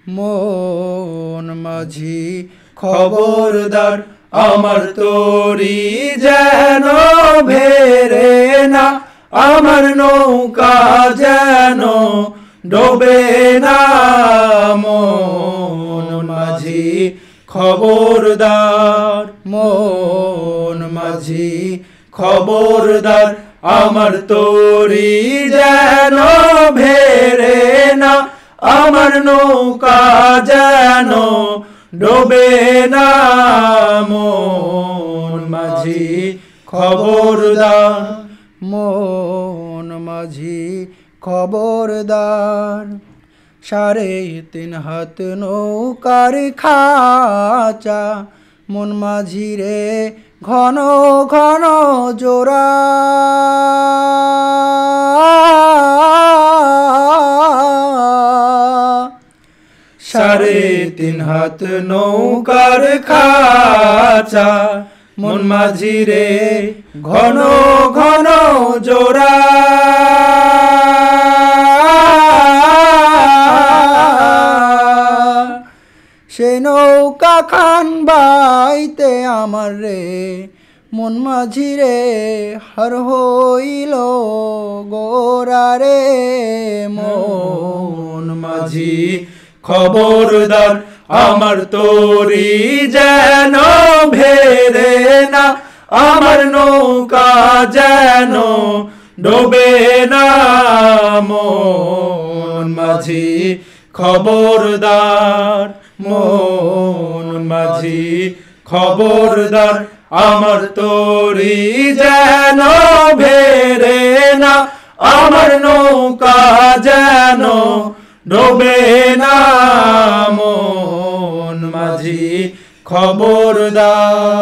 মন মাঝি খবরদার আমার তরি যেন ভেরে না, আমার নৌকা যেন ডোবে না। মন মাঝি খবরদার, মন মাঝি খবরদার আমার তরি যেন ভেরে না, আমার নৌকা যেন ডোবে না। মন মাঝি খবরদার, মন মাঝি খবরদার। 3.5 হাত নৌকার খাঁচা, মন মাঝি রে ঘন ঘন জোড়া। সাড়ে 3 হাত নৌকার খাঁচা, মন মাঝি রে ঘন ঘন জোড়া। সে নৌকা খান বাইতে আমার রে মন মাঝি রে হার হইল গোরা রে। মন মাঝি খবরদার আমার তরি যেন ভেরে না, আমার নৌকা যেন ডোবে না। মন মাঝি খবরদার, মন মাঝি খবরদার আমার তরি যেন ভেরে না, আমার নৌকা যেন ডোবে না। মন মাঝি খবরদার।